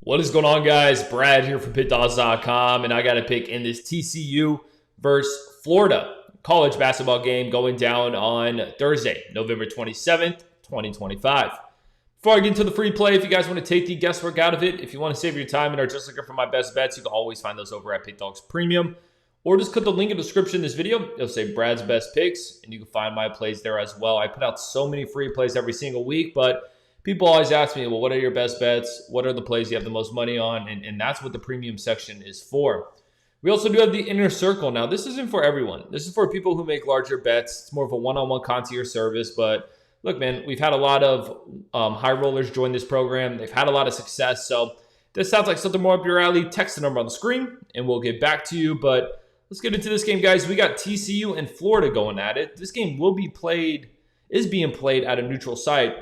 What is going on, guys? Brad here from Pickdawgz.com, and I got a pick in this TCU versus Florida college basketball game going down on Thursday, November 27th, 2025. Before I get into the free play, if you guys want to take the guesswork out of it, if you want to save your time and are just looking for my best bets, you can always find those over at Pickdawgz Premium, or just click the link in the description of this video. It'll say Brad's Best Picks, and you can find my plays there as well. I put out so many free plays every single week, but people always ask me, well, what are your best bets? What are the plays you have the most money on? And that's what the premium section is for. We also do have the inner circle. Now, this isn't for everyone. This is for people who make larger bets. It's more of a one-on-one concierge service. But look, man, we've had a lot of high rollers join this program. They've had a lot of success. So this sounds like something more up your alley. Text the number on the screen, and we'll get back to you. But let's get into this game, guys. We got TCU and Florida going at it. This game is being played at a neutral site.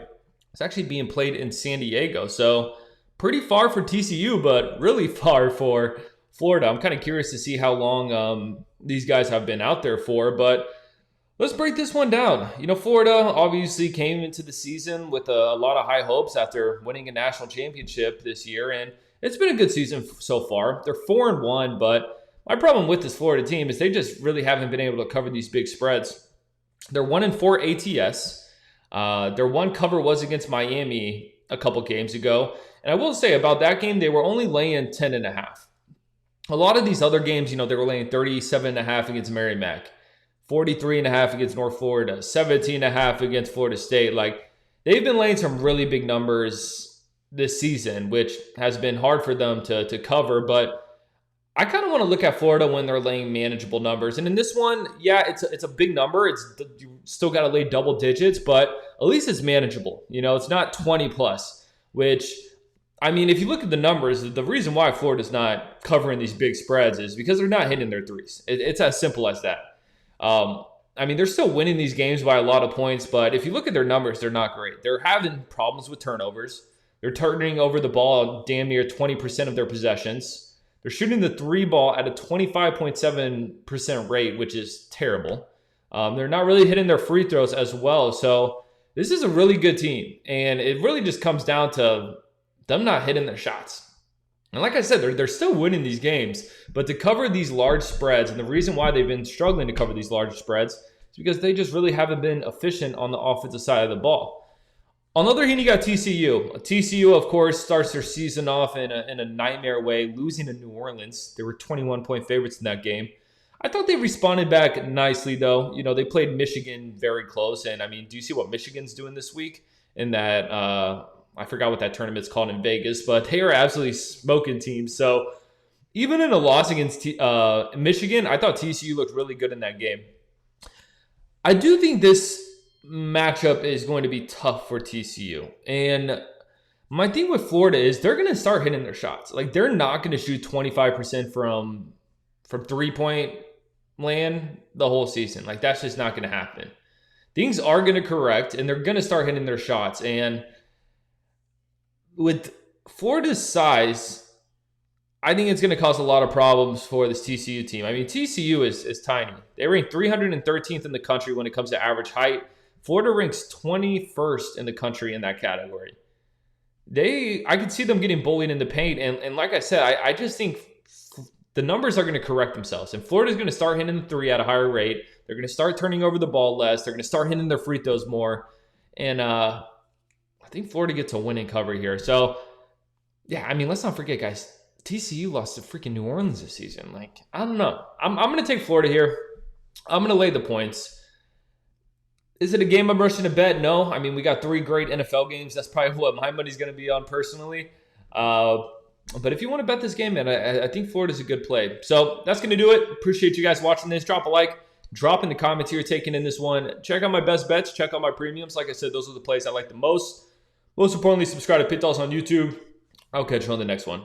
It's actually being played in San Diego, so pretty far for TCU, but really far for Florida. I'm kind of curious to see how long these guys have been out there for, but let's break this one down. You know, Florida obviously came into the season with a lot of high hopes after winning a national championship this year, and it's been a good season so far. They're 4-1, but my problem with this Florida team is they just really haven't been able to cover these big spreads. They're 1-4 ATS. Their one cover was against Miami a couple games ago. And I will say about that game, they were only laying 10.5. A lot of these other games, you know, they were laying 37.5 against Merrimack, 43.5 against North Florida, 17.5 against Florida State. Like, they've been laying some really big numbers this season, which has been hard for them to cover. But I kind of want to look at Florida when they're laying manageable numbers. And in this one, yeah, it's a big number. You still got to lay double digits, but at least it's manageable. You know, it's not 20 plus, which, I mean, if you look at the numbers, the reason why Florida's not covering these big spreads is because they're not hitting their threes. It's as simple as that. I mean, they're still winning these games by a lot of points, but if you look at their numbers, they're not great. They're having problems with turnovers. They're turning over the ball damn near 20% of their possessions. They're shooting the three ball at a 25.7% rate, which is terrible. They're not really hitting their free throws as well. So this is a really good team. And it really just comes down to them not hitting their shots. And like I said, they're still winning these games. But to cover these large spreads, and the reason why they've been struggling to cover these large spreads is because they just really haven't been efficient on the offensive side of the ball. On the other hand, you got TCU. TCU, of course, starts their season off in a nightmare way, losing to New Orleans. They were 21-point favorites in that game. I thought they responded back nicely, though. You know, they played Michigan very close. And, I mean, do you see what Michigan's doing this week in that I forgot what that tournament's called in Vegas, but they are absolutely smoking teams. So even in a loss against Michigan, I thought TCU looked really good in that game. I do think this matchup is going to be tough for TCU. And my thing with Florida is they're going to start hitting their shots. Like, they're not going to shoot 25% from 3-point land the whole season. Like, that's just not going to happen. Things are going to correct, and they're going to start hitting their shots. And with Florida's size, I think it's going to cause a lot of problems for this TCU team. I mean, TCU is tiny. They rank 313th in the country when it comes to average height. Florida ranks 21st in the country in that category. I could see them getting bullied in the paint. And like I said, I just think the numbers are going to correct themselves. And Florida's going to start hitting the three at a higher rate. They're going to start turning over the ball less. They're going to start hitting their free throws more. And I think Florida gets a winning cover here. So, yeah, I mean, let's not forget, guys, TCU lost to freaking New Orleans this season. Like, I don't know. I'm going to take Florida here. I'm going to lay the points. Is it a game I'm rushing to bet? No. I mean, we got 3 great NFL games. That's probably what my money's going to be on personally. But if you want to bet this game, man, I think Florida's a good play. So that's going to do it. Appreciate you guys watching this. Drop a like. Drop in the comments who you're taking in this one. Check out my best bets. Check out my premiums. Like I said, those are the plays I like the most. Most importantly, subscribe to Pickdawgz on YouTube. I'll catch you on the next one.